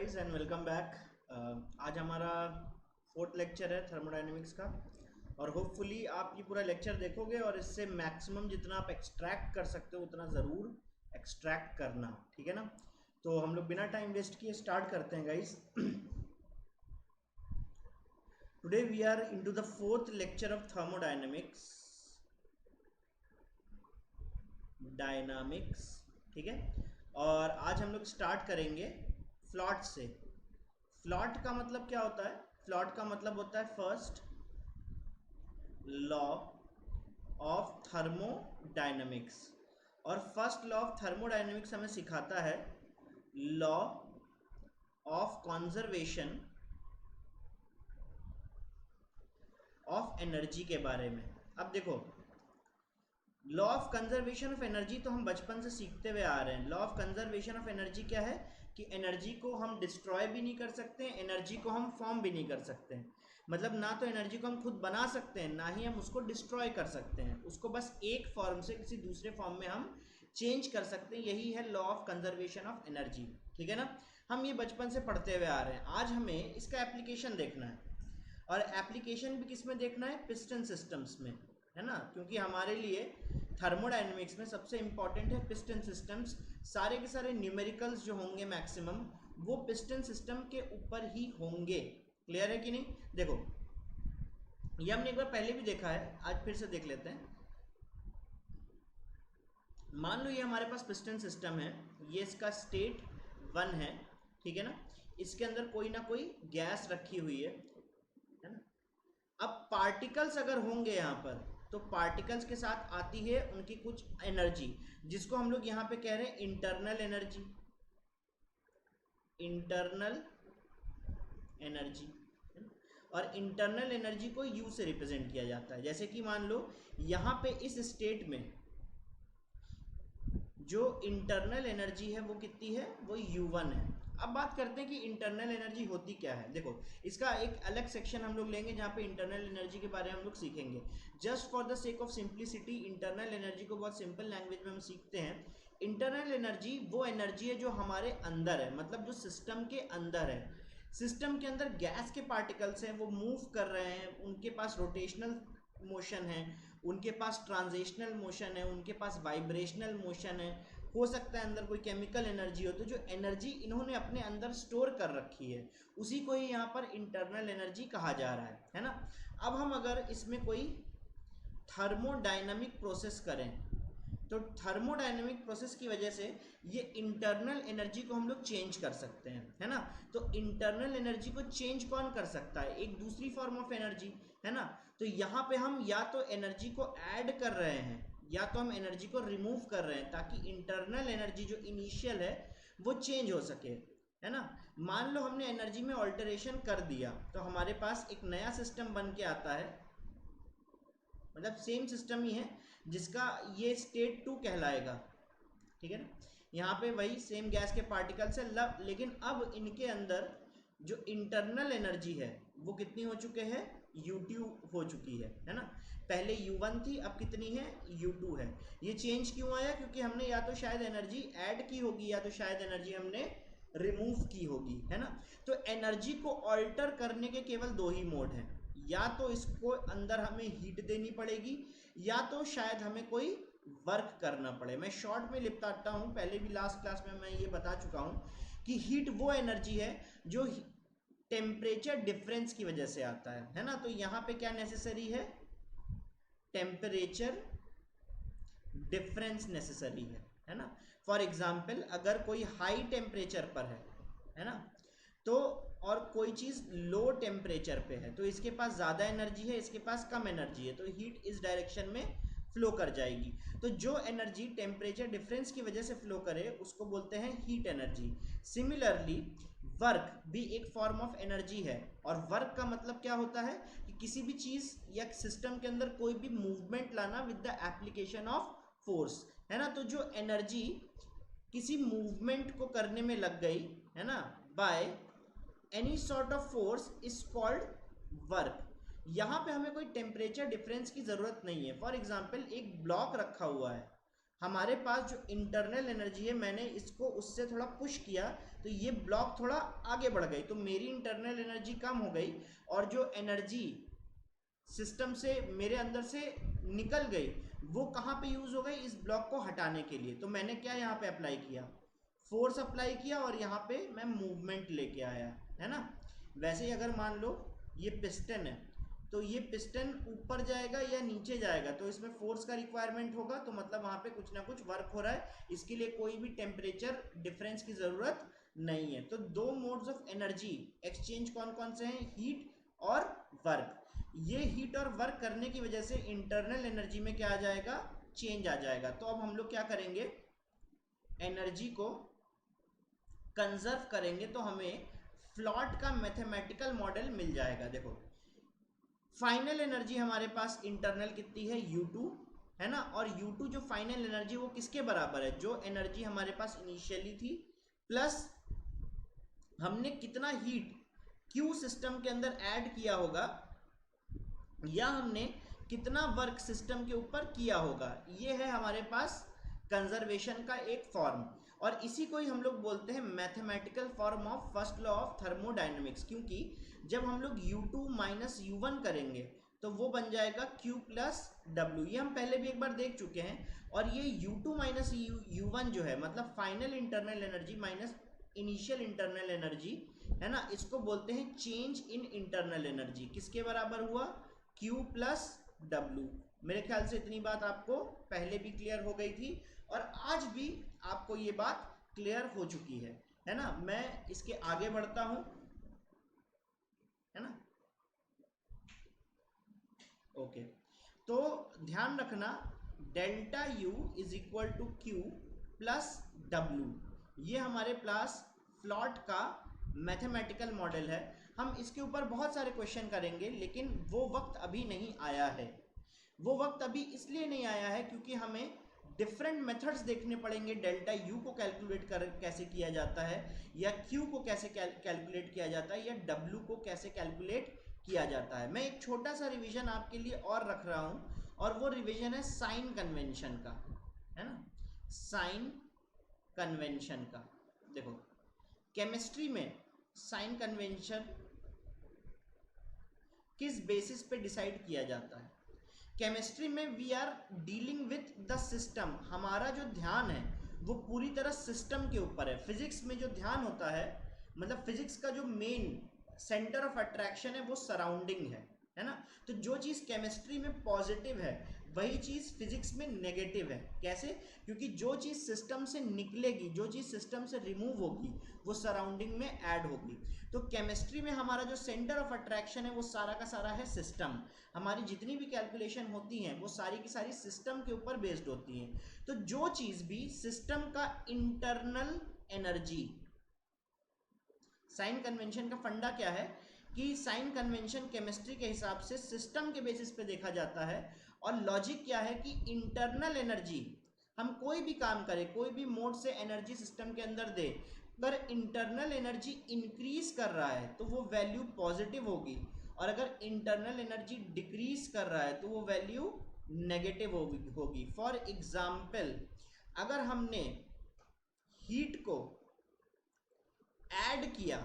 Guys and welcome back. आज हमारा fourth lecture है थर्मोडायनेमिक्स का और होपफुली आप ये पूरा लेक्चर देखोगे और इससे मैक्सिमम जितना आप एक्सट्रैक्ट कर सकते हो उतना ज़रूर एक्सट्रैक्ट करना, ठीक है ना। तो हम लोग बिना टाइम वेस्ट किए स्टार्ट करते हैं guys. Today we are into the fourth lecture of thermodynamics dynamics, ठीक है। और आज हम लोग स्टार्ट करेंगे फ्लॉट से। फ्लॉट का मतलब क्या होता है? फ्लॉट का मतलब होता है फर्स्ट लॉ ऑफ थर्मोडायनेमिक्स। और फर्स्ट लॉ ऑफ थर्मोडायनेमिक्स हमें सिखाता है law of conservation of energy के बारे में। अब देखो, law of conservation of energy तो हम बचपन से सीखते हुए आ रहे हैं। Law of conservation of energy क्या है कि एनर्जी को हम डिस्ट्रॉय भी नहीं कर सकते, एनर्जी को हम फॉर्म भी नहीं कर सकते हैं। मतलब ना तो एनर्जी को हम खुद बना सकते हैं, ना ही हम उसको डिस्ट्रॉय कर सकते हैं। उसको बस एक फॉर्म से किसी दूसरे फॉर्म में हम चेंज कर सकते हैं। यही है law of conservation of energy, ठीक है ना। हम ये बचपन से पढ़ते हुए आ रहे हैं। आज हमें इसका एप्लीकेशन देखना है, और एप्लीकेशन भी किस में देखना है? पिस्टन सिस्टम्स में, है ना। क्योंकि हमारे लिए थर्मोडायनेमिक्स में सबसे इंपॉर्टेंट है पिस्टन सिस्टम्स। सारे के सारे न्यूमेरिकल्स जो होंगे मैक्सिमम वो पिस्टन सिस्टम के ऊपर ही होंगे। क्लियर है कि नहीं? देखो, ये हमने एक बार पहले भी देखा है, आज फिर से देख लेते हैं। मान लो ये हमारे पास पिस्टन सिस्टम है, ये इसका स्टेट 1 है, ठीक है ना। इसके अंदर कोई ना कोई गैस रखी हुई है ना। अब पार्टिकल्स अगर होंगे यहाँ पर, तो पार्टिकल्स के साथ आती है उनकी कुछ एनर्जी, जिसको हम लोग यहाँ पे कह रहे हैं इंटरनल एनर्जी। इंटरनल एनर्जी, और इंटरनल एनर्जी को यू से रिप्रेजेंट किया जाता है। जैसे कि मान लो यहाँ पे इस स्टेट में जो इंटरनल एनर्जी है वो कितनी है? वो U1 है। अब बात करते हैं कि इंटरनल एनर्जी होती क्या है। देखो, इसका एक अलग सेक्शन हम लोग लेंगे जहाँ पे इंटरनल एनर्जी के बारे में हम लोग सीखेंगे। Just for the sake of simplicity internal energy को बहुत सिंपल लैंग्वेज में हम सीखते हैं। इंटरनल एनर्जी वो एनर्जी है जो हमारे अंदर है, मतलब जो सिस्टम के अंदर है। सिस्टम के अंदर गैस के पार्टिकल्स हैं, वो मूव कर रहे हैं, उनके पास रोटेशनल मोशन है, उनके पास ट्रांजिशनल मोशन है, उनके पास वाइब्रेशनल मोशन है। हो सकता है अंदर कोई केमिकल एनर्जी हो। तो जो एनर्जी इन्होंने अपने अंदर स्टोर कर रखी है उसी को ही यहाँ पर इंटरनल एनर्जी कहा जा रहा है ना। अब हम अगर इसमें कोई थर्मोडायनामिक प्रोसेस करें, तो थर्मोडायनेमिक प्रोसेस की वजह से ये इंटरनल एनर्जी को हम लोग चेंज कर सकते हैं, है ना। तो इंटरनल एनर्जी को चेंज कौन कर सकता है? एक दूसरी फॉर्म ऑफ एनर्जी, है ना। तो यहाँ पे हम या तो एनर्जी को ऐड कर रहे हैं या तो हम एनर्जी को रिमूव कर रहे हैं, ताकि इंटरनल एनर्जी जो इनिशियल है वो चेंज हो सके, है ना। मान लो हमने एनर्जी में ऑल्टरेशन कर दिया, तो हमारे पास एक नया सिस्टम बन के आता है, मतलब सेम सिस्टम ही है जिसका ये स्टेट 2 कहलाएगा, ठीक है ना। यहाँ पे वही सेम गैस के पार्टिकल्स है, लेकिन अब इनके अंदर जो इंटरनल एनर्जी है वो कितनी हो चुके हैं? U2 हो चुकी है ना। पहले U1 थी, अब कितनी है? U2 है। ये चेंज क्यों आया? क्योंकि हमने या तो शायद एनर्जी ऐड की होगी या तो शायद एनर्जी हमने रिमूव की होगी, है ना। तो एनर्जी को ऑल्टर करने के केवल दो ही मोड हैं, या तो इसको अंदर हमें हीट देनी पड़ेगी या तो शायद हमें कोई वर्क करना पड़े। मैं शॉर्ट में लिपटाता हूँ, पहले भी लास्ट क्लास में मैं ये बता चुका हूँ कि हीट वो एनर्जी है जो टेम्परेचर डिफरेंस की वजह से आता है ना। तो यहाँ पे क्या नेसेसरी है? टेम्परेचर डिफरेंस नेसेसरी है ना। फॉर एग्जाम्पल, अगर कोई हाई टेम्परेचर पर है ना, तो और कोई चीज़ लो टेम्परेचर पे है, तो इसके पास ज़्यादा एनर्जी है, इसके पास कम एनर्जी है, तो हीट इस डायरेक्शन में फ्लो कर जाएगी। तो जो एनर्जी टेम्परेचर डिफरेंस की वजह से फ्लो करे उसको बोलते हैं हीट एनर्जी। सिमिलरली वर्क भी एक फॉर्म ऑफ एनर्जी है, और वर्क का मतलब क्या होता है कि किसी भी चीज़ या सिस्टम के अंदर कोई भी मूवमेंट लाना with the application of force, है ना। तो जो एनर्जी किसी मूवमेंट को करने में लग गई, है ना, by any sort of force is called work. यहाँ पे हमें कोई टेम्परेचर डिफरेंस की ज़रूरत नहीं है। फॉर एग्जाम्पल, एक ब्लॉक रखा हुआ है, हमारे पास जो इंटरनल एनर्जी है, मैंने इसको उससे थोड़ा पुश किया तो ये ब्लॉक थोड़ा आगे बढ़ गई, तो मेरी इंटरनल एनर्जी कम हो गई, और जो एनर्जी सिस्टम से मेरे अंदर से निकल गई वो कहाँ पे यूज हो गई, इस ब्लॉक को हटाने के लिए। तो मैंने क्या यहाँ पे अप्लाई किया, फोर्स अप्लाई किया, और यहाँ पे मैं मूवमेंट लेके आया, है ना। वैसे ही अगर मान लो ये पिस्टन है, तो ये पिस्टन ऊपर जाएगा या नीचे जाएगा, तो इसमें फोर्स का रिक्वायरमेंट होगा, तो मतलब वहाँ पे कुछ ना कुछ वर्क हो रहा है, इसके लिए कोई भी टेम्परेचर डिफरेंस की ज़रूरत नहीं है। तो दो मोड्स ऑफ एनर्जी एक्सचेंज कौन कौन से हैं, हीट और वर्क। ये हीट और वर्क करने की वजह से इंटरनल एनर्जी में क्या आ जाएगा, चेंज आ जाएगा। तो अब हम लोग क्या करेंगे, एनर्जी को कंजर्व करेंगे, तो हमें फ्लॉट का मैथमेटिकल मॉडल मिल जाएगा। देखो फाइनल एनर्जी हमारे पास इंटरनल कितनी है, U2, है ना, और U2 जो फाइनल एनर्जी वो किसके बराबर है, जो एनर्जी हमारे पास इनिशियली थी प्लस हमने कितना हीट Q सिस्टम के अंदर ऐड किया होगा, या हमने कितना वर्क सिस्टम के ऊपर किया होगा। ये है हमारे पास कंजर्वेशन का एक फॉर्म, और इसी को ही हम लोग बोलते हैं mathematical form of first law of thermodynamics. क्योंकि जब हम लोग U2 माइनस U1 करेंगे तो वो बन जाएगा Q प्लस W, ये हम पहले भी एक बार देख चुके हैं। और ये U2 माइनस U1 जो है, मतलब final internal energy minus initial internal energy, है ना, इसको बोलते हैं चेंज इन इंटरनल एनर्जी। किसके बराबर हुआ, Q प्लस W। मेरे ख्याल से इतनी बात आपको पहले भी क्लियर हो गई थी, और आज भी आपको ये बात क्लियर हो चुकी है ना। मैं इसके आगे बढ़ता हूं, है ना। ओके, तो ध्यान रखना delta U is equal to Q plus W, ये हमारे पास फ्लॉट का मैथमेटिकल मॉडल है। हम इसके ऊपर बहुत सारे क्वेश्चन करेंगे, लेकिन वो वक्त अभी नहीं आया है। वो वक्त अभी इसलिए नहीं आया है क्योंकि हमें डिफरेंट मेथड्स देखने पड़ेंगे, डेल्टा U को कैलकुलेट कर कैसे किया जाता है, या Q को कैसे कैलकुलेट किया जाता है, या W को कैसे कैलकुलेट किया जाता है। मैं एक छोटा सा रिवीजन आपके लिए और रख रहा हूं, और वो रिवीजन है साइन कन्वेंशन का, है ना, साइन कन्वेंशन का। देखो केमिस्ट्री में साइन कन्वेंशन किस बेसिस पे डिसाइड किया जाता है। केमिस्ट्री में we are dealing with the system, हमारा जो ध्यान है वो पूरी तरह सिस्टम के ऊपर है। फिजिक्स में जो ध्यान होता है, मतलब फिजिक्स का जो मेन सेंटर ऑफ अट्रैक्शन है वो सराउंडिंग है ना। तो जो चीज़ केमिस्ट्री में पॉजिटिव है वही चीज़ फिजिक्स में नेगेटिव है। कैसे, क्योंकि जो चीज़ सिस्टम से निकलेगी, जो चीज़ सिस्टम से रिमूव होगी, वो सराउंडिंग में ऐड होगी। तो केमिस्ट्री में हमारा जो सेंटर ऑफ अट्रैक्शन है वो सारा का सारा है सिस्टम। हमारी जितनी भी कैलकुलेशन होती हैं वो सारी की सारी सिस्टम के ऊपर बेस्ड होती हैं। तो जो चीज़ भी सिस्टम का इंटरनल एनर्जी, साइन कन्वेंशन का फंडा क्या है कि साइन कन्वेंशन केमिस्ट्री के हिसाब से सिस्टम के बेसिस पे देखा जाता है, और लॉजिक क्या है कि इंटरनल एनर्जी, हम कोई भी काम करें, कोई भी मोड से एनर्जी सिस्टम के अंदर दे, अगर इंटरनल एनर्जी इंक्रीज कर रहा है तो वो वैल्यू पॉजिटिव होगी, और अगर इंटरनल एनर्जी डिक्रीज कर रहा है तो वो वैल्यू नेगेटिव होगी। फॉर एग्जाम्पल, अगर हमने हीट को ऐड किया,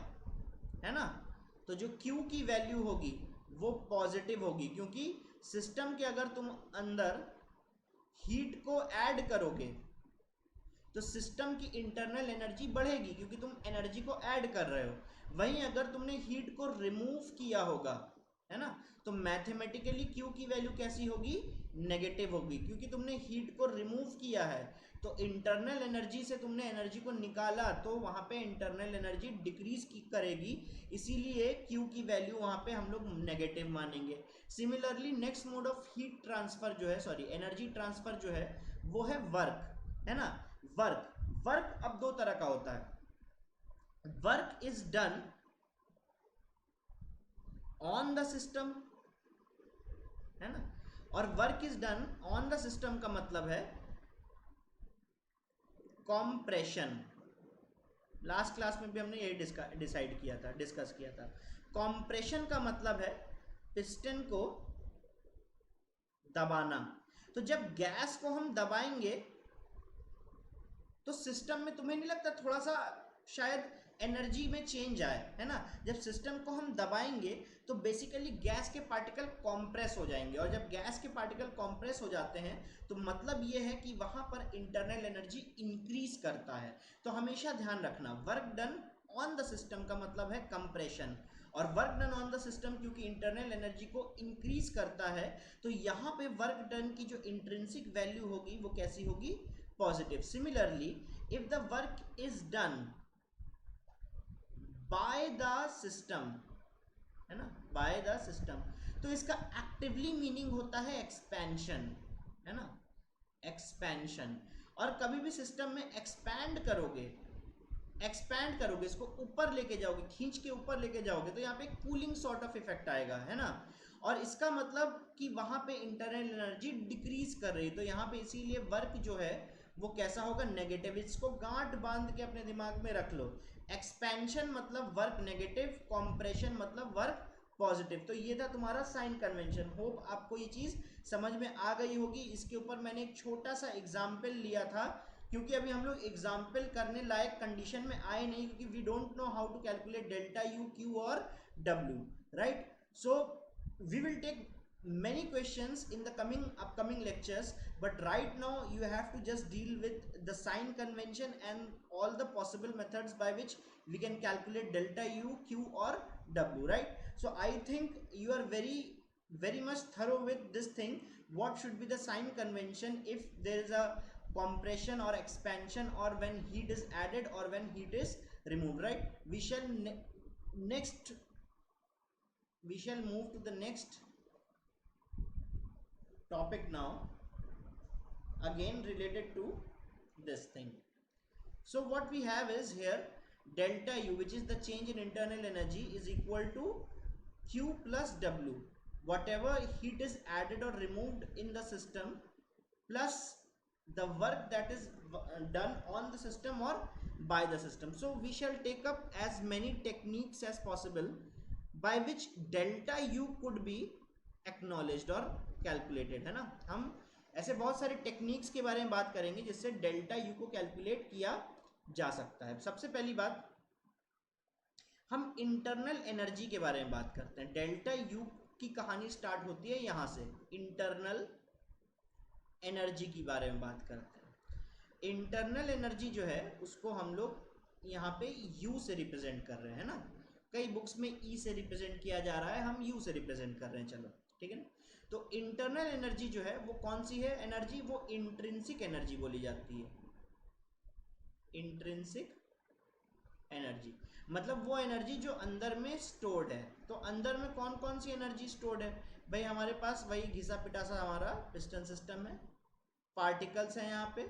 है ना, तो जो Q की वैल्यू होगी वो पॉजिटिव होगी, क्योंकि सिस्टम के अगर तुम अंदर हीट को ऐड करोगे तो सिस्टम की इंटरनल एनर्जी बढ़ेगी, क्योंकि तुम एनर्जी को ऐड कर रहे हो। वहीं अगर तुमने हीट को रिमूव किया होगा, है ना, तो मैथमेटिकली Q की वैल्यू कैसी होगी, नेगेटिव होगी, क्योंकि तुमने हीट को रिमूव किया है। तो इंटरनल एनर्जी से तुमने एनर्जी को निकाला, तो वहां पे इंटरनल एनर्जी डिक्रीज की करेगी, इसीलिए Q की वैल्यू वहां पे हम लोग नेगेटिव मानेंगे। Similarly next mode of heat transfer जो है, सॉरी एनर्जी ट्रांसफर जो है, वो है वर्क, है ना। वर्क अब दो तरह का होता है। Work is done on the system, है ना, और work is done on the system का मतलब है कॉम्प्रेशन। लास्ट क्लास में भी हमने यही डिस्कस किया था। कॉम्प्रेशन का मतलब है पिस्टन को दबाना। तो जब गैस को हम दबाएंगे तो सिस्टम में तुम्हें नहीं लगता थोड़ा सा शायद एनर्जी में चेंज आए, है ना? जब सिस्टम को हम दबाएंगे तो बेसिकली गैस के पार्टिकल कॉम्प्रेस हो जाएंगे, और जब गैस के पार्टिकल कॉम्प्रेस हो जाते हैं तो मतलब ये है कि वहां पर इंटरनल एनर्जी इंक्रीज करता है। तो हमेशा ध्यान रखना, work done on the system का मतलब है कंप्रेशन, और work done on the system क्योंकि इंटरनल एनर्जी को इंक्रीज करता है, तो यहाँ पे वर्क डन की जो इंट्रिंसिक वैल्यू होगी वो कैसी होगी? Positive. Similarly if the work is done by the system, है ना, बाय द सिस्टम, तो इसका एक्टिवली मीनिंग होता है एक्सपेंशन, है ना, एक्सपेंशन। और कभी भी सिस्टम में एक्सपैंड करोगे इसको ऊपर लेके जाओगे, खींच के ऊपर लेके जाओगे, तो यहाँ पे कूलिंग सॉर्ट ऑफ इफेक्ट आएगा, है ना, और इसका मतलब कि वहां पे इंटरनल एनर्जी डिक्रीज कर रही है। तो यहाँ पे इसीलिए वर्क जो है वो कैसा होगा? नेगेटिव। इसको गांठ बांध के अपने दिमाग में रख लो, एक्सपेंशन मतलब वर्क नेगेटिव, कॉम्प्रेशन मतलब वर्क पॉजिटिव। तो ये था तुम्हारा साइन कन्वेंशन। होप आपको ये चीज समझ में आ गई होगी। इसके ऊपर मैंने एक छोटा सा एग्जाम्पल लिया था, क्योंकि अभी हम लोग एग्जाम्पल करने लायक कंडीशन में आए नहीं, क्योंकि we don't know how to calculate delta U, Q और W, right? So we will take many questions in the upcoming lectures, but right now you have to just deal with the sign convention and all the possible methods by which we can calculate delta u, q or w, right? So I think you are very much thorough with this thing. What should be the sign convention if there is a compression or expansion, or when heat is added or when heat is removed, right? We shall move to the next topic now, again related to this thing. So what we have is here delta u, which is the change in internal energy, is equal to q plus w, whatever heat is added or removed in the system, plus the work that is done on the system or by the system. So we shall take up as many techniques as possible by which delta u could be acknowledged or calculated, है ना? हम ऐसे बहुत सारे techniques के बारे में बात करेंगे जिससे डेल्टा यू को कैलकुलेट किया जा सकता है। सबसे पहली बात, हम इंटरनल एनर्जी के बारे में बात करते हैं। डेल्टा यू की कहानी स्टार्ट होती है यहां से, इंटरनल एनर्जी की बारे में बात करते हैं। इंटरनल एनर्जी जो है उसको हम लोग यहाँ पे यू से रिप्रेजेंट कर रहे हैं ना, कई बुक्स में ई से रिप्रेजेंट किया जा रहा है, हम यू से रिप्रेजेंट कर रहे हैं, चलो ठीक है ना। तो इंटरनल एनर्जी जो है वो कौन सी है एनर्जी? वो इंट्रिंसिक एनर्जी बोली जाती है। इंट्रिंसिक एनर्जी मतलब वो एनर्जी जो अंदर में स्टोर्ड है। तो अंदर में कौन कौन सी एनर्जी स्टोर्ड है भाई? हमारे पास वही घिसा पिटासा हमारा पिस्टन सिस्टम है, पार्टिकल्स हैं यहाँ पे,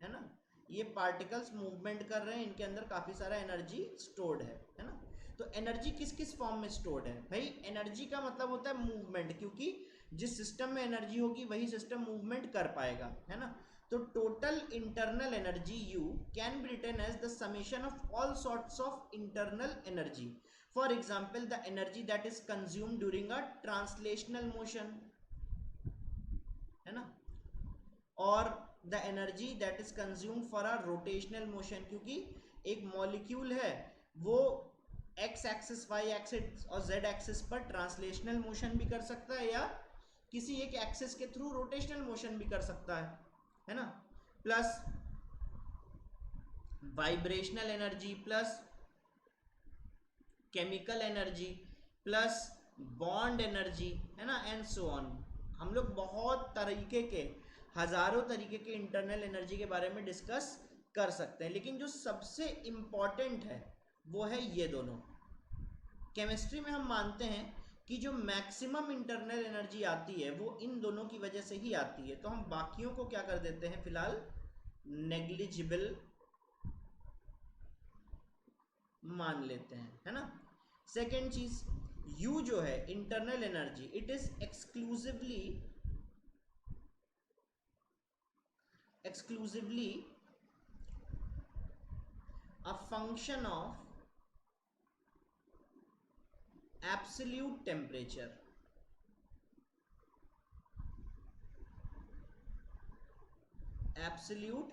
है ना, ये पार्टिकल्स मूवमेंट कर रहे हैं, इनके अंदर काफी सारा एनर्जी स्टोर्ड है ना। तो एनर्जी किस किस फॉर्म में स्टोर्ड है भाई? एनर्जी का मतलब होता है मूवमेंट, क्योंकि जिस सिस्टम में एनर्जी होगी वही सिस्टम मूवमेंट कर पाएगा, है ना। तो total internal energy U can be written as the summation of all sorts of internal energy. For example the energy that is consume during a translational motion, है ना, और the energy that is consume for a rotational motion, क्योंकि एक molecule है वो x axis, y axis और z axis पर translational motion भी कर सकता है, या किसी एक एक्सिस के थ्रू रोटेशनल मोशन भी कर सकता है ना। Plus vibrational energy, plus chemical energy, plus bond energy, है ना, एंड सो ऑन। हम लोग बहुत तरीके के, हजारों तरीके के इंटरनल एनर्जी के बारे में डिस्कस कर सकते हैं, लेकिन जो सबसे इंपॉर्टेंट है वो है ये दोनों। केमिस्ट्री में हम मानते हैं कि जो मैक्सिमम इंटरनल एनर्जी आती है वो इन दोनों की वजह से ही आती है, तो हम बाकियों को क्या कर देते हैं फिलहाल नेग्लिजिबल मान लेते हैं, है ना। सेकेंड चीज, U जो है internal energy, it is exclusively a function of absolute temperature, absolute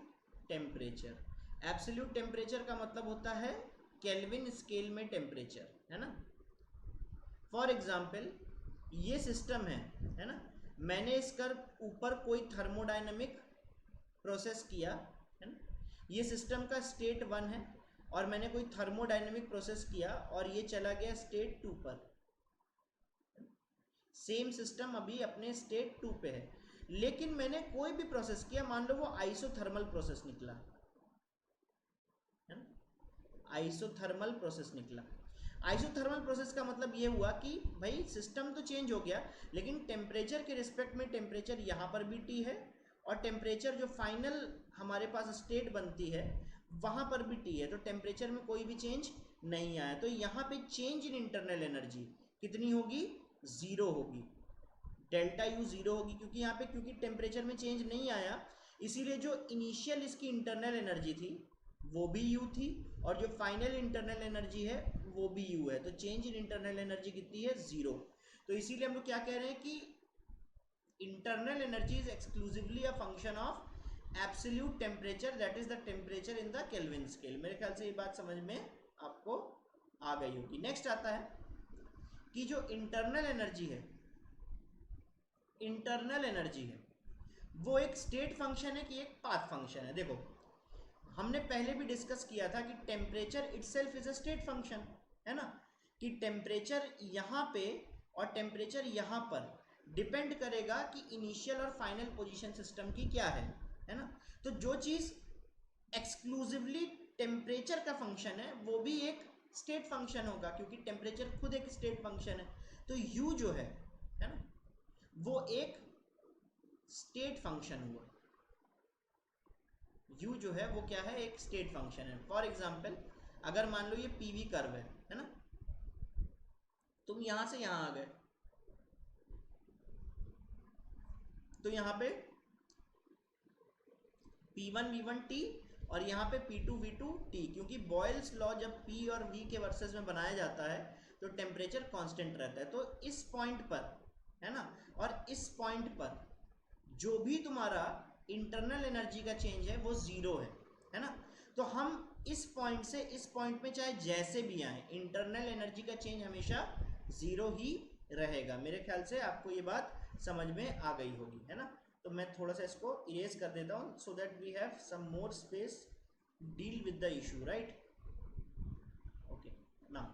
temperature। Absolute temperature का मतलब होता है केल्विन स्केल में टेम्परेचर, है ना। फॉर एग्जाम्पल ये सिस्टम है ना, मैंने इसका ऊपर कोई थर्मोडायनेमिक प्रोसेस किया, है ना, ये सिस्टम का स्टेट 1 है और मैंने कोई थर्मोडायनेमिक प्रोसेस किया और ये चला गया स्टेट 2 पर। सेम सिस्टम अभी अपने स्टेट 2 पे है, लेकिन मैंने कोई भी प्रोसेस किया, मान लो वो आइसोथर्मल प्रोसेस निकला, है ना, आइसोथर्मल प्रोसेस निकला। आइसोथर्मल प्रोसेस का मतलब ये हुआ कि भाई सिस्टम तो चेंज हो गया, लेकिन टेम्परेचर के रिस्पेक्ट में टेम्परेचर यहाँ पर भी टी है और टेम्परेचर जो फाइनल हमारे पास स्टेट बनती है वहाँ पर भी टी है, तो टेम्परेचर में कोई भी चेंज नहीं आया। तो यहाँ पे चेंज इन इंटरनल एनर्जी कितनी होगी, ज़ीरो होगी, डेल्टा यू ज़ीरो होगी, क्योंकि यहाँ पे क्योंकि टेम्परेचर में चेंज नहीं आया, इसीलिए जो इनिशियल इसकी इंटरनल एनर्जी थी वो भी यू थी और जो फाइनल इंटरनल एनर्जी है वो भी यू है, तो चेंज इन इंटरनल एनर्जी कितनी है, ज़ीरो। तो इसीलिए हम लोग क्या कह रहे हैं कि internal energy is exclusively a function of absolute temperature, that is the temperature in the kelvin scale. मेरे ख्याल से ये बात समझ में आपको आ गई होगी। नेक्स्ट आता है कि जो इंटरनल एनर्जी है, इंटरनल एनर्जी है वो एक स्टेट फंक्शन है कि एक पाथ फंक्शन है। देखो हमने पहले भी डिस्कस किया था कि temperature itself is a state function, है ना, कि टेम्परेचर यहाँ पे और टेम्परेचर यहाँ पर डिपेंड करेगा कि इनिशियल और फाइनल पोजीशन सिस्टम की क्या है ना। तो जो चीज़ एक्सक्लूसिवली टेम्परेचर का फंक्शन है वो भी एक स्टेट फंक्शन होगा, क्योंकि टेम्परेचर खुद एक स्टेट फंक्शन है। तो यू जो है ना, वो एक स्टेट फंक्शन हुआ, u जो है वो क्या है, एक स्टेट फंक्शन है। फॉर एग्जाम्पल अगर मान लो ये पीवी कर्व है ना, तुम यहां से यहां आ गए, तो यहाँ पे P1 V1 T और यहाँ पे P2 V2 T, क्योंकि बॉयल्स लॉ जब P और V के वर्सेस में बनाया जाता है तो टेम्परेचर कांस्टेंट रहता है। तो इस पॉइंट पर, है ना, और इस पॉइंट पर जो भी तुम्हारा इंटरनल एनर्जी का चेंज है वो ज़ीरो है ना। तो हम इस पॉइंट से इस पॉइंट में चाहे जैसे भी आए, इंटरनल एनर्जी का चेंज हमेशा ज़ीरो ही रहेगा। मेरे ख्याल से आपको ये बात समझ में आ गई होगी, है ना। तो मैं थोड़ा सा इसको इरेज कर देता हूँ so that we have some more space deal with the issue, right. Okay, now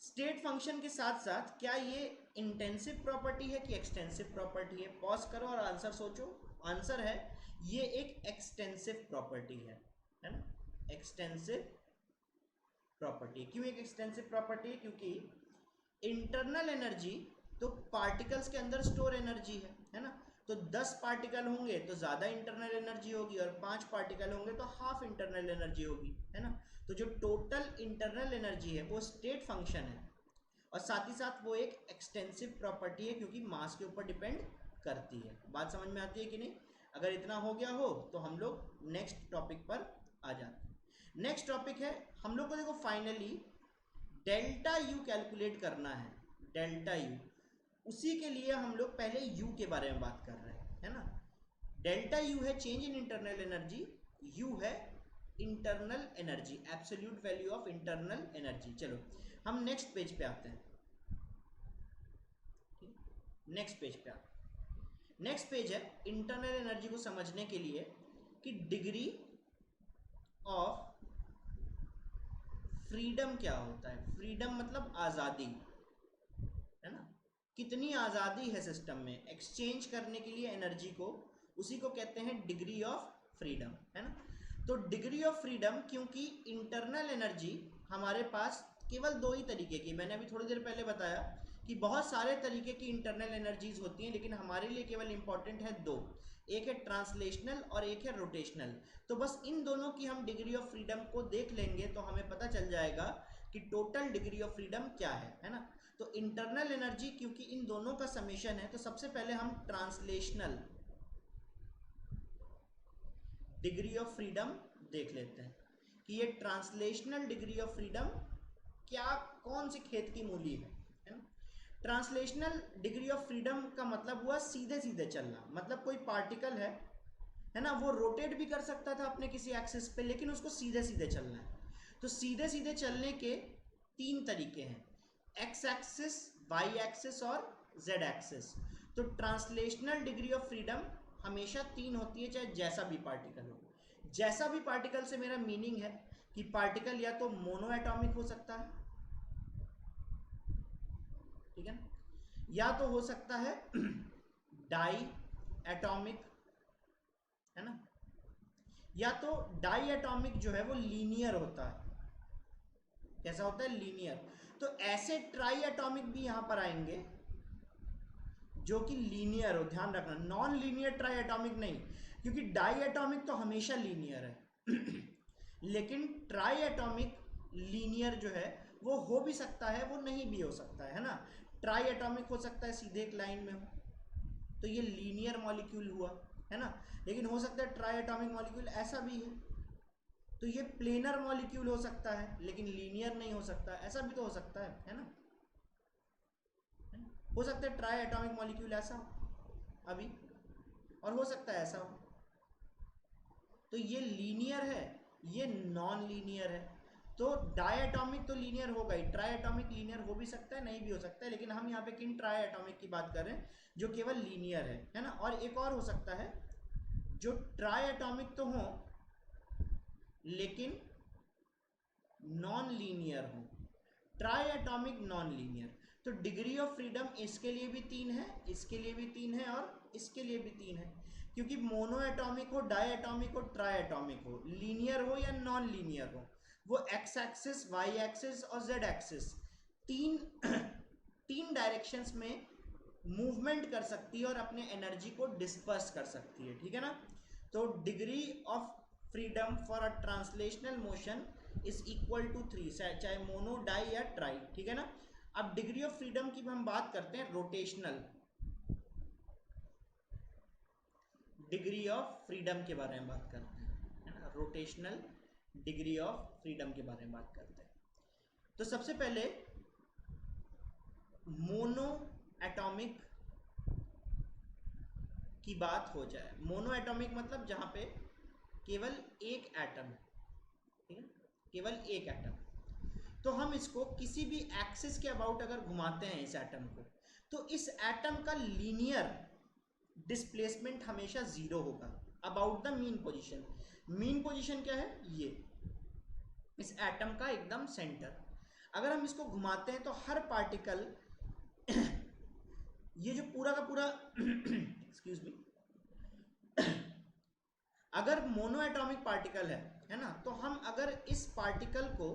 state function के साथ साथ क्या ये इंटेंसिव प्रॉपर्टी है कि एक्सटेंसिव प्रॉपर्टी है? पॉज करो और आंसर सोचो। आंसर है ये एक एक्सटेंसिव प्रॉपर्टी है ना, एक्सटेंसिव प्रॉपर्टी। क्यों एक एक्सटेंसिव प्रॉपर्टी है? क्योंकि इंटरनल एनर्जी तो पार्टिकल्स के अंदर स्टोर एनर्जी है ना, तो 10 पार्टिकल होंगे तो ज़्यादा इंटरनल एनर्जी होगी और 5 पार्टिकल होंगे तो हाफ इंटरनल एनर्जी होगी, है ना। तो जो टोटल इंटरनल एनर्जी है वो स्टेट फंक्शन है और साथ ही साथ वो एक एक्सटेंसिव प्रॉपर्टी है क्योंकि मास के ऊपर डिपेंड करती है। बात समझ में आती है कि नहीं? अगर इतना हो गया हो तो हम लोग नेक्स्ट टॉपिक पर आ जाते हैं। नेक्स्ट टॉपिक है हम लोग को, देखो फाइनली डेल्टा यू कैलकुलेट करना है, डेल्टा यू। उसी के लिए हम लोग पहले यू के बारे में बात कर रहे हैं, है ना। डेल्टा यू है change in internal energy, U है internal energy, absolute value of internal energy. चलो हम नेक्स्ट पेज पे आते हैं, नेक्स्ट पेज पे आते हैं। नेक्स्ट पेज है इंटरनल एनर्जी को समझने के लिए कि डिग्री ऑफ फ्रीडम क्या होता है। फ्रीडम मतलब आज़ादी, है ना, कितनी आज़ादी है सिस्टम में एक्सचेंज करने के लिए एनर्जी को, उसी को कहते हैं डिग्री ऑफ फ्रीडम, है ना। तो डिग्री ऑफ फ्रीडम, क्योंकि इंटरनल एनर्जी हमारे पास केवल दो ही तरीके की, मैंने अभी थोड़ी देर पहले बताया कि बहुत सारे तरीके की इंटरनल एनर्जीज होती हैं, लेकिन हमारे लिए केवल इंपॉर्टेंट है दो, एक है ट्रांसलेशनल और एक है रोटेशनल। तो बस इन दोनों की हम डिग्री ऑफ फ्रीडम को देख लेंगे तो हमें पता चल जाएगा कि टोटल डिग्री ऑफ फ्रीडम क्या है ना। तो इंटरनल एनर्जी क्योंकि इन दोनों का समेशन है, तो सबसे पहले हम ट्रांसलेशनल डिग्री ऑफ फ्रीडम देख लेते हैं कि ये ट्रांसलेशनल डिग्री ऑफ फ्रीडम क्या, कौन सी खेत की मूली है ना। ट्रांसलेशनल डिग्री ऑफ फ्रीडम का मतलब हुआ सीधे सीधे चलना, मतलब कोई पार्टिकल है है ना, वो रोटेट भी कर सकता था अपने किसी एक्सिस पे, लेकिन उसको सीधे सीधे चलना है। तो सीधे सीधे चलने के तीन तरीके हैं, एक्स एक्सिस, वाई एक्सिस और जेड एक्सिस। तो ट्रांसलेशनल डिग्री ऑफ फ्रीडम हमेशा तीन होती है, चाहे जैसा भी पार्टिकल हो। जैसा भी पार्टिकल से मेरा मीनिंग है कि पार्टिकल या तो मोनो एटॉमिक हो सकता है, ठीक है, या तो हो सकता है डाई एटॉमिक, है ना, या तो डाई एटॉमिक जो है वो लीनियर होता है। कैसा होता है? लीनियर। तो ऐसे ट्राई एटॉमिक भी यहां पर आएंगे जो कि लीनियर हो, ध्यान रखना, नॉन लीनियर ट्राई एटॉमिक नहीं, क्योंकि डाई एटॉमिक तो हमेशा लीनियर है लेकिन ट्राई एटॉमिक लीनियर जो है वो हो भी सकता है, वो नहीं भी हो सकता है ना। ट्राई एटॉमिक हो सकता है सीधे एक लाइन में हो, तो ये लीनियर मॉलिक्यूल हुआ, है ना। लेकिन हो सकता है ट्राई एटॉमिक मॉलिक्यूल ऐसा भी है, तो ये प्लेनर मॉलिक्यूल हो सकता है लेकिन लीनियर नहीं हो सकता, ऐसा भी तो हो सकता है ना। हो सकता है ट्राई एटॉमिक मॉलिक्यूल ऐसा हो अभी, और हो सकता है ऐसा हो। तो ये लीनियर है, ये नॉन लीनियर है। तो डायटॉमिक तो लीनियर होगा ही, ट्राई एटॉमिक लीनियर हो भी सकता है, नहीं भी हो सकता है, लेकिन हम यहाँ पे किन ट्राई एटॉमिक की बात कर रहे हैं जो केवल लीनियर है ना। और एक और हो सकता है जो ट्राई एटॉमिक तो हो लेकिन नॉन लीनियर हो, ट्राई एटॉमिक नॉन लीनियर। तो डिग्री ऑफ फ्रीडम इसके लिए भी तीन है, इसके लिए भी तीन है और इसके लिए भी तीन है, क्योंकि मोनो एटॉमिक हो, डाई एटॉमिक हो, ट्राई एटॉमिक हो, लीनियर हो या नॉन लीनियर हो, वो एक्स एक्सिस, वाई एक्सिस और जेड एक्सिस तीन तीन डायरेक्शंस में मूवमेंट कर सकती है और अपने एनर्जी को डिस्पर्स कर सकती है, ठीक है ना। तो degree of freedom for a translational motion is equal to 3, चाहे मोनो, डाई या ट्राई, ठीक है ना। अब डिग्री ऑफ फ्रीडम की हम बात करते हैं रोटेशनल डिग्री ऑफ फ्रीडम के बारे में बात करते हैं, है ना, रोटेशनल डिग्री ऑफ फ्रीडम के बारे में बात करते हैं। तो सबसे पहले मोनो एटॉमिक की बात हो जाए। मोनो एटॉमिक मतलब जहां पे केवल एक एटम है, ठीक है, केवल एक एटम। तो हम इसको किसी भी एक्सिस के अबाउट अगर घुमाते हैं इस एटम को, तो इस एटम का लीनियर डिस्प्लेसमेंट हमेशा जीरो होगा about the mean position. Mean position क्या है? ये इस एटम का एकदम सेंटर। अगर हम इसको घुमाते हैं तो हर पार्टिकल ये जो पूरा का पूरा एक्सक्यूज मी, अगर मोनो एटॉमिक पार्टिकल है ना, तो हम अगर इस पार्टिकल को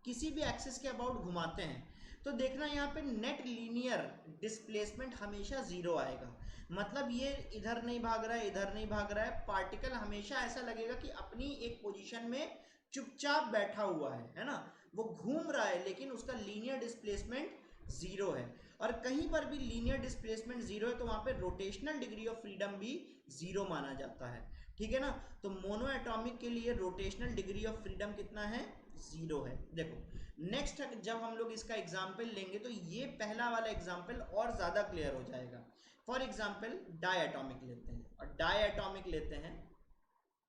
किसी भी एक्सिस के अबाउट घुमाते हैं तो देखना यहाँ पे नेट लीनियर डिस्प्लेसमेंट हमेशा जीरो आएगा। मतलब ये इधर नहीं भाग रहा है, इधर नहीं भाग रहा है, पार्टिकल हमेशा ऐसा लगेगा कि अपनी एक पोजीशन में चुपचाप बैठा हुआ है ना, वो घूम रहा है लेकिन उसका लीनियर डिस्प्लेसमेंट जीरो है। और कहीं पर भी लीनियर डिस्प्लेसमेंट जीरो है तो वहां पे रोटेशनल डिग्री ऑफ फ्रीडम भी जीरो माना जाता है, ठीक है ना। तो मोनो एटॉमिक के लिए रोटेशनल डिग्री ऑफ फ्रीडम कितना है? जीरो है। देखो नेक्स्ट जब हम लोग इसका एग्जाम्पल लेंगे तो ये पहला वाला एग्जाम्पल और ज्यादा क्लियर हो जाएगा। फॉर एग्जाम्पल डाई एटॉमिक लेते हैं, और डाई एटॉमिक लेते हैं,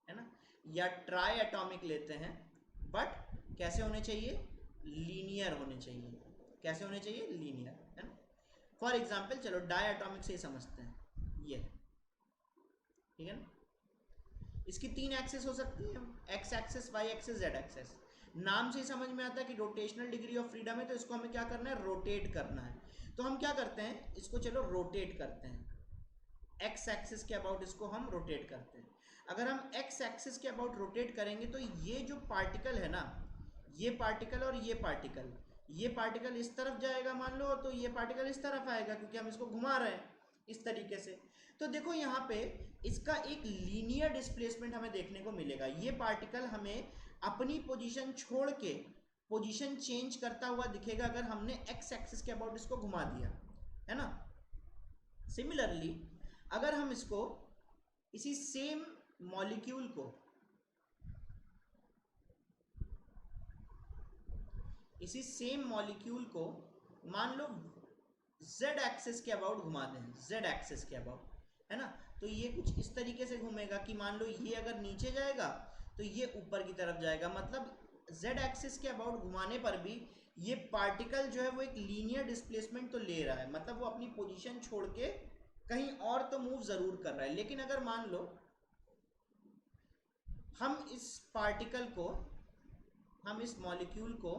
है ना, या ट्राई एटॉमिक लेते हैं, बट कैसे होने चाहिए? लीनियर होने चाहिए। कैसे होने चाहिए? लीनियर, है ना। फॉर एग्जाम्पल चलो डाई एटॉमिक से ही समझते हैं, ये, ठीक है ना। इसकी तीन एक्सेस हो सकती है, x axes, y axes, z axes. नाम से ही समझ में आता है कि रोटेशनल डिग्री ऑफ फ्रीडम है, तो इसको हमें क्या करना है? रोटेट करना है। तो हम क्या करते हैं, इसको चलो रोटेट करते हैं, एक्स एक्सिस के अबाउट इसको हम रोटेट करते हैं। अगर हम एक्स एक्सिस के अबाउट रोटेट करेंगे तो ये जो पार्टिकल है ना, ये पार्टिकल और ये पार्टिकल, ये पार्टिकल इस तरफ जाएगा मान लो, तो ये पार्टिकल इस तरफ आएगा क्योंकि हम इसको घुमा रहे हैं इस तरीके से। तो देखो यहाँ पे इसका एक लीनियर डिस्प्लेसमेंट हमें देखने को मिलेगा। ये पार्टिकल हमें अपनी पोजीशन छोड़ के पोजीशन चेंज करता हुआ दिखेगा अगर हमने एक्स एक्सिस के अबाउट इसको घुमा दिया, है ना। सिमिलरली अगर हम इसको इसी सेम मॉलिक्यूल को मान लो z एक्सिस के अबाउट घुमा दें, z एक्सिस के अबाउट, है ना, तो ये कुछ इस तरीके से घूमेगा कि मान लो ये अगर नीचे जाएगा तो ये ऊपर की तरफ जाएगा। मतलब z एक्सिस के अबाउट घुमाने पर भी ये पार्टिकल जो है वो एक लीनियर डिस्प्लेसमेंट तो ले रहा है, मतलब वो अपनी पोजीशन छोड़ के कहीं और तो मूव जरूर कर रहा है। लेकिन अगर मान लो हम इस पार्टिकल को, हम इस मॉलिक्यूल को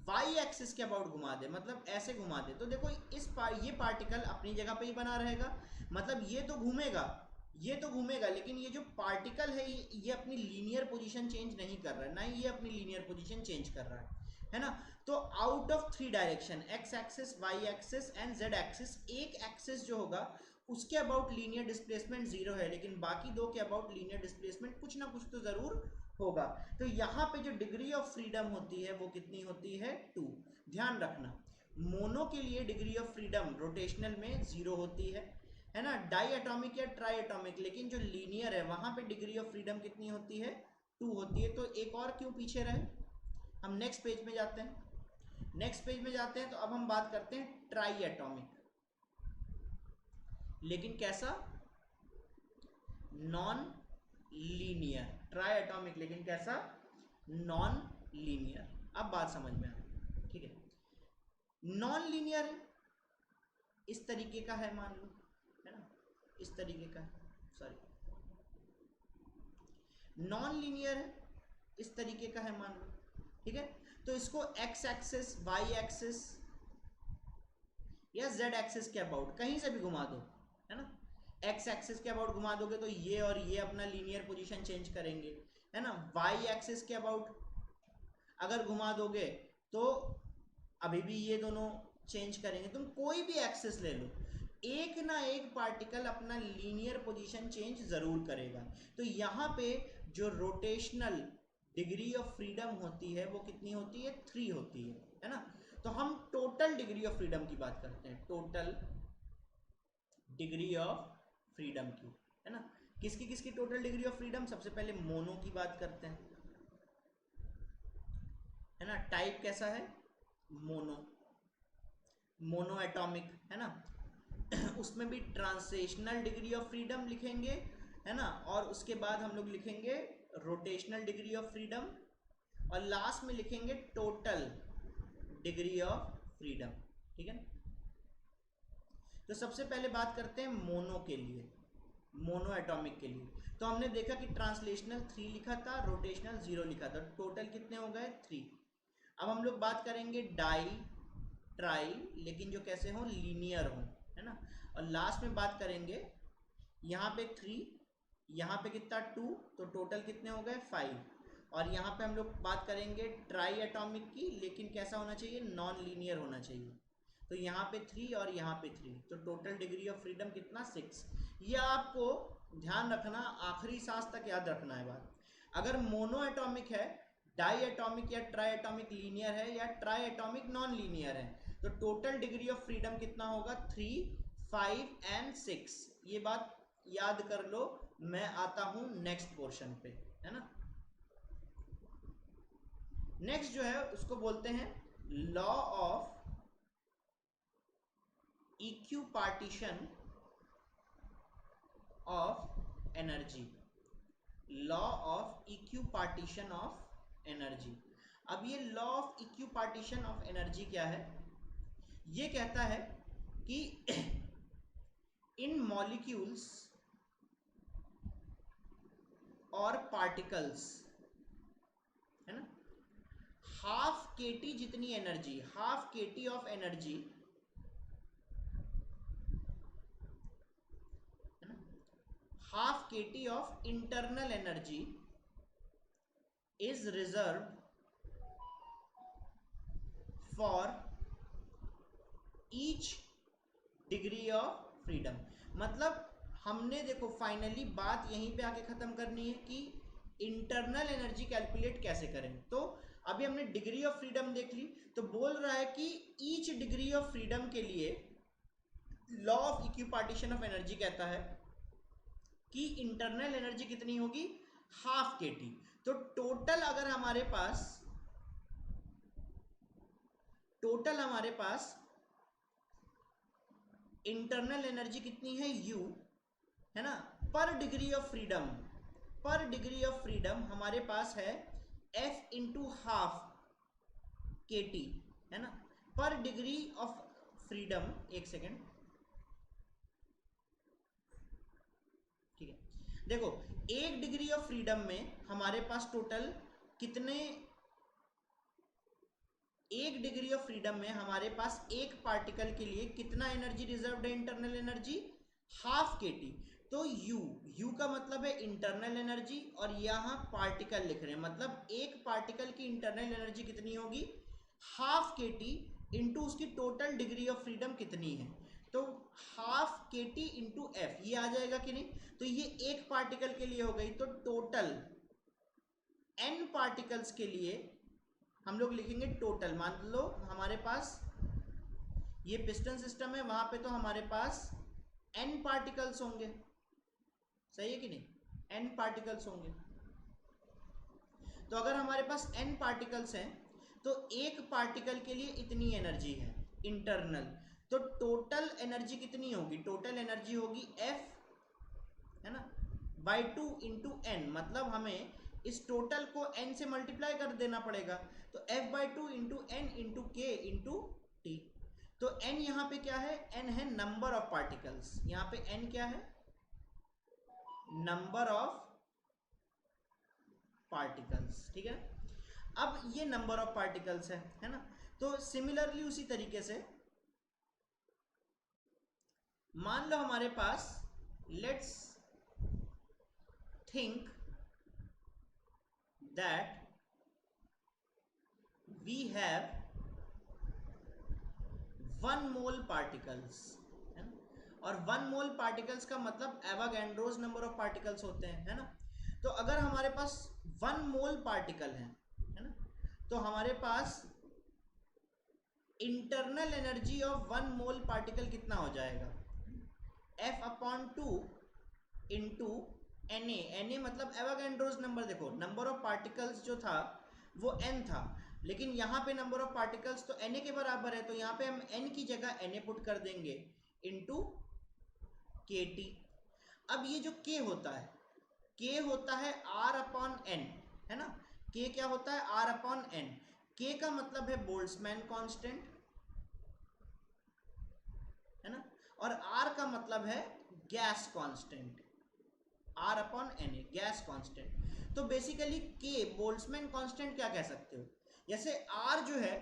वाई एक्सिस के अबाउट घुमा दे, मतलब ऐसे घुमा दे, तो देखो ये पार्टिकल अपनी जगह पे ही बना रहेगा। मतलब ये तो घूमेगा, ये तो घूमेगा, लेकिन ये जो पार्टिकल है ये अपनी लीनियर पोजीशन चेंज नहीं कर रहा है, ना ही ये अपनी लीनियर पोजीशन चेंज कर रहा है ना। तो out of 3 direction, x axis, y axis and z axis, एक एक्सिस जो होगा उसके अबाउट लीनियर डिस्प्लेसमेंट 0 है, लेकिन बाकी दो के अबाउट लीनियर डिस्प्लेसमेंट कुछ ना कुछ तो जरूर होगा। तो यहाँ पे जो डिग्री ऑफ फ्रीडम होती है वो कितनी होती है? 2। ध्यान रखना, मोनो के लिए डिग्री ऑफ फ्रीडम रोटेशनल में 0 होती है ना, डाई एटॉमिक या ट्राई एटॉमिक, लेकिन जो लीनियर है वहां पे डिग्री ऑफ फ्रीडम कितनी होती है? 2 होती है। तो एक और क्यों पीछे रहे, हम नेक्स्ट पेज में जाते हैं। नेक्स्ट पेज में जाते हैं तो अब हम बात करते हैं ट्राई एटॉमिक, लेकिन कैसा? Non linear. ट्राई एटॉमिक लेकिन कैसा? Non linear. अब बात समझ में आ रही, ठीक है। नॉन लीनियर है, इस तरीके का है मान लो, है ना, इस तरीके का है, सॉरी, नॉन लीनियर है, इस तरीके का है मान लो, ठीक है। तो इसको एक्स एक्सिस, वाई एक्सिस या जेड एक्सिस के अबाउट कहीं से भी घुमा दो, है ना। एक्स एक्सिस के अबाउट घुमा दोगे तो ये और ये अपना लीनियर पोजीशन चेंज करेंगे, है ना। वाई एक्सिस के अबाउट अगर घुमा दोगे तो अभी भी ये दोनों चेंज करेंगे। तुम कोई भी एक्सिस ले लो, एक ना एक पार्टिकल अपना लीनियर पोजीशन चेंज जरूर करेगा। तो यहाँ पे जो रोटेशनल डिग्री ऑफ फ्रीडम होती है वो कितनी होती है? 3 होती है ना। तो हम टोटल डिग्री ऑफ फ्रीडम की बात करते हैं, टोटल डिग्री ऑफ फ्रीडम की, है ना। किसकी किसकी टोटल डिग्री ऑफ फ्रीडम? सबसे पहले मोनो की बात करते हैं, है ना। टाइप कैसा है? मोनो, मोनो एटॉमिक, है ना। उसमें भी ट्रांसलेशनल डिग्री ऑफ फ्रीडम लिखेंगे, है ना, और उसके बाद हम लोग लिखेंगे रोटेशनल डिग्री ऑफ फ्रीडम, और लास्ट में लिखेंगे टोटल डिग्री ऑफ फ्रीडम, ठीक है। तो सबसे पहले बात करते हैं मोनो के लिए, मोनो एटॉमिक के लिए। तो हमने देखा कि ट्रांसलेशनल 3 लिखा था, रोटेशनल 0 लिखा था, टोटल कितने हो गए? 3। अब हम लोग बात करेंगे डाई, ट्राई, लेकिन जो कैसे हो? लीनियर हो, है ना। और लास्ट में बात करेंगे यहाँ पे 3, यहाँ पे कितना? 2, तो टोटल कितने हो गए? 5। और यहाँ पे हम लोग बात करेंगे ट्राई एटॉमिक की, लेकिन कैसा होना चाहिए? नॉन लीनियर होना चाहिए। तो यहाँ पे 3 और यहाँ पे 3, तो टोटल डिग्री ऑफ फ्रीडम कितना? 6। ये आपको ध्यान रखना, आखिरी सांस तक याद रखना है बात। अगर मोनो एटॉमिक है, डाई एटॉमिक या ट्राई एटॉमिक लीनियर है, या ट्राई एटॉमिक नॉन लीनियर है, तो टोटल डिग्री ऑफ फ्रीडम कितना होगा? 3, 5 एंड 6। ये बात याद कर लो। मैं आता हूं नेक्स्ट पोर्शन पे, है ना। नेक्स्ट जो है उसको बोलते हैं law of equipartition of energy, law of equipartition of energy. अब ये law of equipartition of energy क्या है? ये कहता है कि इन मॉलिक्यूल्स और पार्टिकल्स, है ना, हाफ केटी जितनी energy, half KT of energy, है ना, half KT of internal energy is reserve for each degree of freedom. मतलब हमने देखो फाइनली बात यहीं पे आके खत्म करनी है कि इंटरनल एनर्जी कैलकुलेट कैसे करें। तो अभी हमने डिग्री ऑफ फ्रीडम देख ली, तो बोल रहा है कि ईच डिग्री ऑफ फ्रीडम के लिए law of equipartition of energy कहता है कि इंटरनल एनर्जी कितनी होगी? हाफ के टी। तो टोटल अगर हमारे पास, टोटल हमारे पास इंटरनल एनर्जी कितनी है U, है ना, पर डिग्री ऑफ फ्रीडम, पर डिग्री ऑफ फ्रीडम हमारे पास है F इंटू हाफ KT, है ना, पर डिग्री ऑफ फ्रीडम। एक सेकेंड, ठीक है, देखो एक डिग्री ऑफ फ्रीडम में हमारे पास टोटल कितने, एक डिग्री ऑफ फ्रीडम में हमारे पास एक पार्टिकल के लिए कितना एनर्जी रिजर्व्ड है, इंटरनल एनर्जी हाफ KT। तो U का मतलब है इंटरनल एनर्जी, और यहाँ पार्टिकल लिख रहे हैं, मतलब एक पार्टिकल की इंटरनल एनर्जी कितनी होगी, हाफ KT इंटू उसकी टोटल डिग्री ऑफ फ्रीडम कितनी है, तो हाफ KT इंटू F, ये आ जाएगा कि नहीं। तो ये एक पार्टिकल के लिए हो गई, तो टोटल n पार्टिकल्स के लिए हम लोग लिखेंगे टोटल। मान लो हमारे पास ये पिस्टन सिस्टम है, वहां पे तो हमारे पास n पार्टिकल्स होंगे, सही है कि नहीं, n पार्टिकल्स होंगे। तो अगर हमारे पास n पार्टिकल्स हैं तो एक पार्टिकल के लिए इतनी एनर्जी है इंटरनल, तो टोटल एनर्जी कितनी होगी, टोटल एनर्जी होगी F, है ना, बाई 2 इंटू एन, मतलब हमें इस टोटल को n से मल्टीप्लाई कर देना पड़ेगा, तो F by 2 into n into k into t. तो n यहाँ पे क्या है, n है नंबर ऑफ पार्टिकल्स, यहाँ पे n क्या है, नंबर ऑफ पार्टिकल्स, ठीक है। अब ये नंबर ऑफ पार्टिकल्स है ना, तो सिमिलरली उसी तरीके से मान लो हमारे पास, let's think that we have 1 mole particles, है ना, और 1 मोल पार्टिकल्स का मतलब एवोगैड्रोस नंबर ऑफ पार्टिकल्स होते हैं, है ना। तो अगर हमारे पास 1 मोल पार्टिकल है ना, तो हमारे पास internal energy of 1 mole particle कितना हो जाएगा, F अपॉन 2 इंटू Na मतलब एवोगैड्रोस नंबर। देखो नंबर ऑफ पार्टिकल्स जो था वो n था, लेकिन यहाँ पे नंबर ऑफ पार्टिकल्स तो Na के बराबर है, तो यहाँ पे हम n की जगह Na पुट कर देंगे इंटू KT। अब ये जो K होता है, K होता है R अपॉन n, है ना, K क्या होता है, R अपॉन n। K का मतलब है बोल्ट्जमैन कांस्टेंट, है ना, और R का मतलब है gas constant, R upon Na gas constant. तो बेसिकली K बोल्ट्जमैन कांस्टेंट क्या कह सकते हो, जैसे R जो है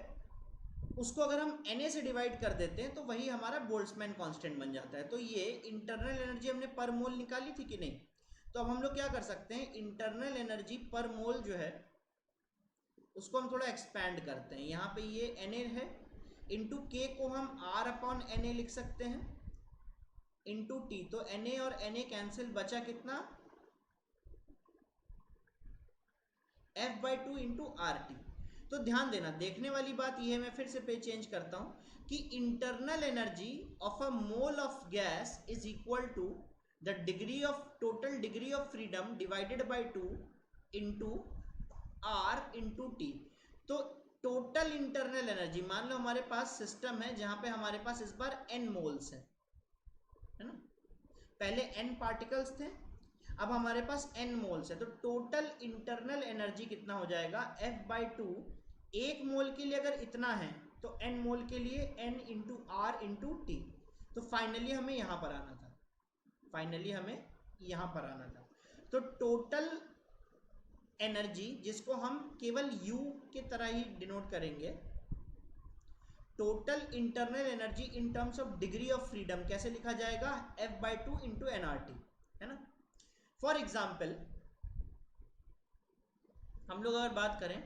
उसको अगर हम Na से डिवाइड कर देते हैं तो वही हमारा बोल्ट्जमैन कांस्टेंट बन जाता है। तो ये इंटरनल एनर्जी हमने पर मोल निकाली थी कि नहीं, तो अब हम लोग क्या कर सकते हैं, इंटरनल एनर्जी पर मोल जो है उसको हम थोड़ा एक्सपैंड करते हैं। यहाँ पे ये Na है, इंटू K को हम R अपॉन Na लिख सकते हैं इंटू T, तो Na और Na कैंसिल, बचा कितना, F बाई 2 इंटू RT। तो ध्यान देना, देखने वाली बात यह है, मैं फिर से पेज चेंज करता हूं कि internal energy of a mole of gas is equal to the degree of, total degree of freedom divided by 2 into R into T। तो टोटल इंटरनल एनर्जी, मान लो हमारे पास सिस्टम है जहां पे हमारे पास इस बार n मोल्स है ना, पहले n पार्टिकल्स थे, अब हमारे पास n मोल्स है, तो टोटल इंटरनल एनर्जी कितना हो जाएगा, F बाई 2, एक मोल के लिए अगर इतना है तो n मोल के लिए n into r into t. तो फाइनली हमें यहां पर आना था, फाइनली हमें यहां पर आना था। तो टोटल एनर्जी, जिसको हम केवल U के तरह ही डिनोट करेंगे, total internal energy in terms of degree of freedom कैसे लिखा जाएगा, F बाई 2 इंटू NRT, है ना। फॉर एग्जाम्पल हम लोग अगर बात करें,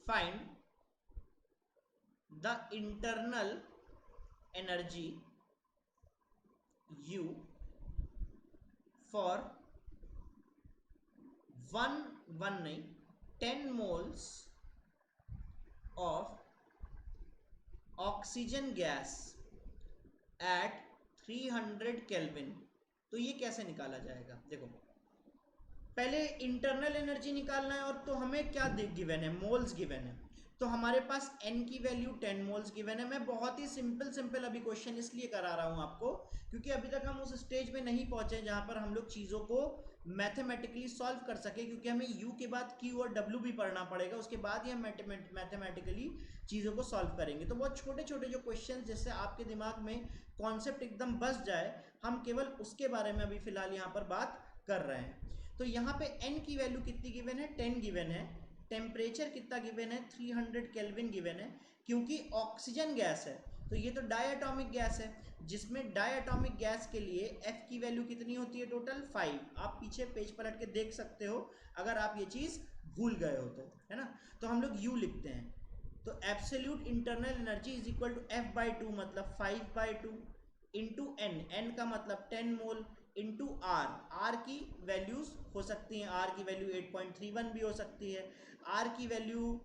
find the internal energy U for 10 moles of oxygen gas at 300 kelvin. तो ये कैसे निकाला जाएगा, देखो पहले इंटरनल एनर्जी निकालना है, और तो हमें क्या गिवन है, मोल्स गिवन है। तो हमारे पास n की वैल्यू 10 मोल्स गिवन है। मैं बहुत ही सिंपल अभी क्वेश्चन इसलिए करा रहा हूं आपको क्योंकि अभी तक हम उस स्टेज में नहीं पहुंचे जहां पर हम लोग चीजों को मैथमेटिकली सॉल्व कर सके, क्योंकि हमें u के बाद q और w भी पढ़ना पड़ेगा, उसके बाद ही हम मैथमेटिकली चीजों को सॉल्व करेंगे। तो बहुत छोटे छोटे जो क्वेश्चन जिससे आपके दिमाग में कॉन्सेप्ट एकदम बस जाए, हम केवल उसके बारे में अभी फिलहाल यहाँ पर बात कर रहे हैं। तो यहाँ पे n की वैल्यू कितनी गिवन है, 10 गिवन है। टेम्परेचर कितना गिवन है, 300 केल्विन गिवन है। क्योंकि ऑक्सीजन गैस है तो ये तो डायटोमिक गैस है, जिसमें डायटोमिक गैस के लिए F की वैल्यू कितनी होती है, टोटल 5। आप पीछे पेज पलट के देख सकते हो अगर आप ये चीज भूल गए हो तो, है ना। तो हम लोग U लिखते हैं। तो absolute internal energy is equal to F/2 मतलब 5/2 इंटू n का मतलब 10 मोल इंटू r की वैल्यूज हो सकती हैं, r की वैल्यू 8.31 भी हो सकती है, r की वैल्यू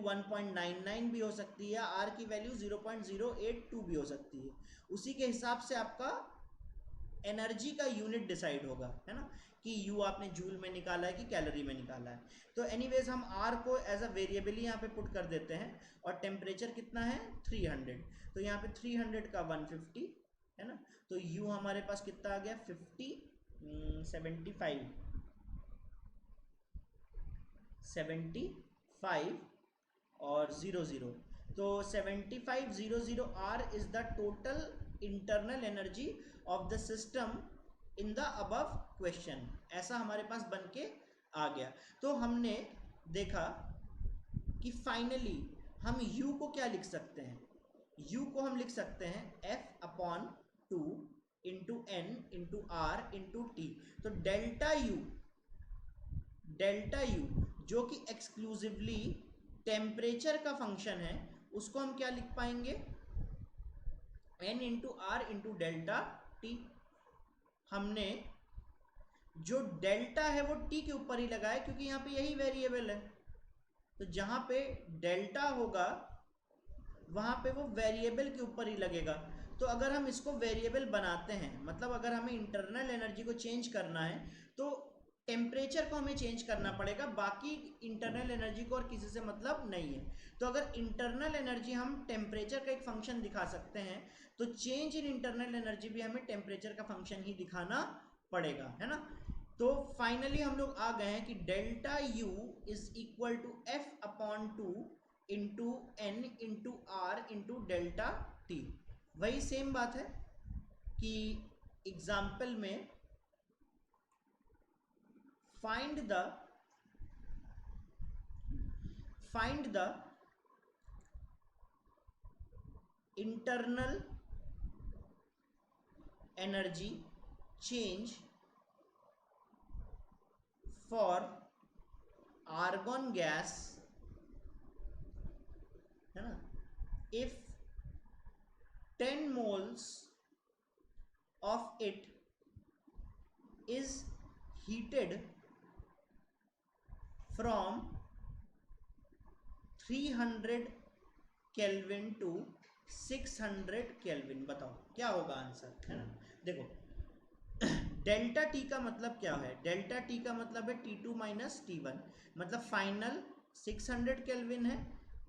1.99 भी हो सकती है, r की वैल्यू 0.082 भी हो सकती है। उसी के हिसाब से आपका एनर्जी का यूनिट डिसाइड होगा, है ना, कि U आपने जूल में निकाला है कि कैलोरी में निकाला है। तो एनीवेज हम R को एज अ वेरिएबल यहाँ पे पुट कर देते हैं। और टेम्परेचर कितना है, 300। तो यहाँ पे 300 का 150, है ना। तो U हमारे पास कितना आ गया, 75 और 00। तो 7500 R is the total internal energy of the system in the above question. ऐसा हमारे पास बन के आ गया। तो हमने देखा कि फाइनली हम U को क्या लिख सकते हैं, U को हम लिख सकते हैं F/2 into n into r into t. तो डेल्टा U जो कि एक्सक्लूसिवली टेम्परेचर का फंक्शन है, उसको हम क्या लिख पाएंगे, n into r into delta t. हमने जो डेल्टा है वो टी के ऊपर ही लगाया क्योंकि यहाँ पे यही वेरिएबल है। तो जहां पे डेल्टा होगा वहां पे वो वेरिएबल के ऊपर ही लगेगा। तो अगर हम इसको वेरिएबल बनाते हैं, मतलब अगर हमें इंटरनल एनर्जी को चेंज करना है तो टेम्परेचर को हमें चेंज करना पड़ेगा, बाकी इंटरनल एनर्जी को और किसी से मतलब नहीं है। तो अगर इंटरनल एनर्जी हम टेम्परेचर का एक फंक्शन दिखा सकते हैं, तो चेंज इन इंटरनल एनर्जी भी हमें टेम्परेचर का फंक्शन ही दिखाना पड़ेगा, है ना। तो फाइनली हम लोग आ गए हैं कि delta U is equal to F/2 into n into r into delta t. वही सेम बात है कि एग्जाम्पल में find the internal energy change for argon gas, है ना, if 10 moles of it is heated from 300 kelvin to 600 kelvin. बताओ क्या होगा आंसर, है ना। देखो डेल्टा टी का मतलब क्या है, डेल्टा टी का मतलब है T2 माइनस T1, मतलब फाइनल 600 केल्विन है,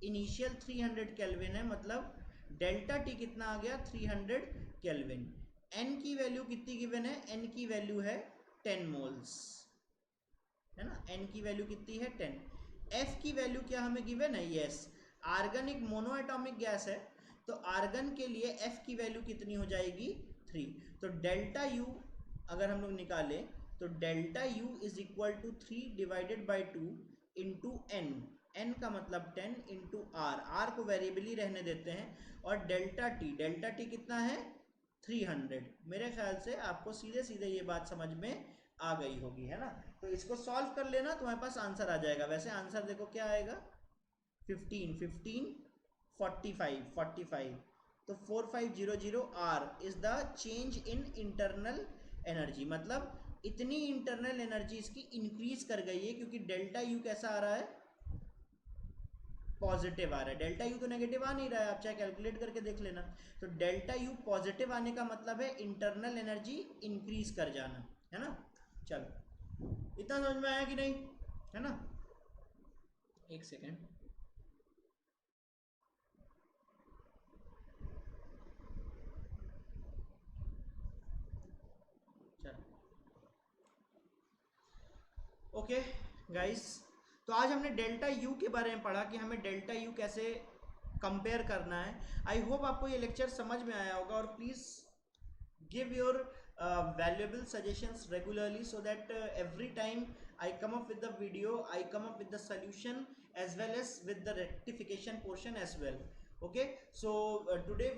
इनिशियल 300 केल्विन है, मतलब डेल्टा टी कितना आ गया, 300 केल्विन। n की वैल्यू कितनी गिवन है, n की वैल्यू है 10 मोल्स, है ना, n की वैल्यू कितनी है 10। f की वैल्यू क्या हमें गिवन है, यस, आर्गन एक मोनोएटॉमिक गैस है, तो आर्गन के लिए f की वैल्यू कितनी हो जाएगी, 3। तो डेल्टा U अगर हम लोग निकालें तो delta U is equal to 3 divided by 2 into n का मतलब 10 इंटू r को वेरिएबल ही रहने देते हैं, और डेल्टा t कितना है, 300। मेरे ख्याल से आपको सीधे सीधे ये बात समझ में आ गई होगी, है ना। तो इसको सॉल्व कर लेना, तुम्हारे पास आंसर आ जाएगा। वैसे आंसर देखो क्या आएगा, 15 45। तो 4500 R is the change in internal energy, मतलब इतनी इंटरनल एनर्जी इसकी इंक्रीज कर गई है, क्योंकि डेल्टा U कैसा आ रहा है, पॉजिटिव आ रहा है। डेल्टा U तो नेगेटिव आ नहीं रहा है, आप चाहे कैलकुलेट करके देख लेना। तो डेल्टा U पॉजिटिव आने का मतलब है इंटरनल एनर्जी इंक्रीज कर जाना, है ना। चलो इतना समझ में आया कि नहीं, है ना। एक सेकेंड, ओके गाइस, तो आज हमने डेल्टा यू के बारे में पढ़ा कि हमें डेल्टा यू कैसे कंपेयर करना है। आई होप आपको ये लेक्चर समझ में आया होगा, और please give your valuable suggestions regularly so that every time I come up with the video, I come up with the solution as well as with the rectification portion as well. Okay, so today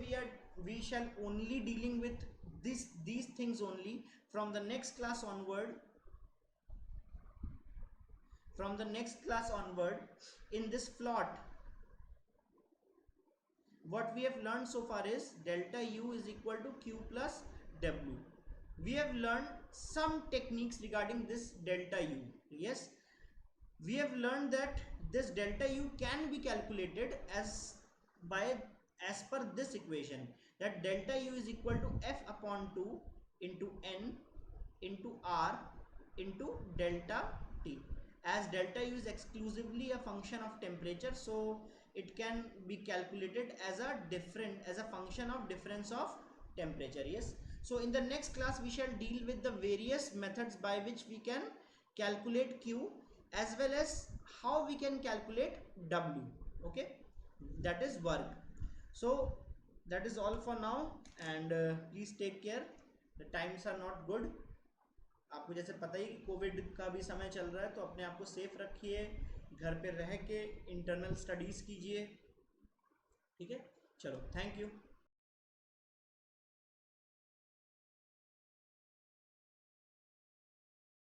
we shall only dealing with these things only. From the next class onward, in this plot, what we have learned so far is delta U is equal to Q plus W. We have learned some techniques regarding this delta U. Yes, we have learned that this delta U can be calculated as per this equation, that delta U is equal to F upon 2 into N into R into delta T. As delta U is exclusively a function of temperature, so it can be calculated as a function of difference of temperature. Yes, so in the next class we shall deal with the various methods by which we can calculate Q as well as how we can calculate W. Okay, that is work. So that is all for now, and please take care. The times are not good. आपको जैसे पता ही कि Covid का भी समय चल रहा है, तो अपने आप को सेफ रखिए, घर पे रह के इंटरनल स्टडीज़ कीजिए। ठीक है, चलो, थैंक यू।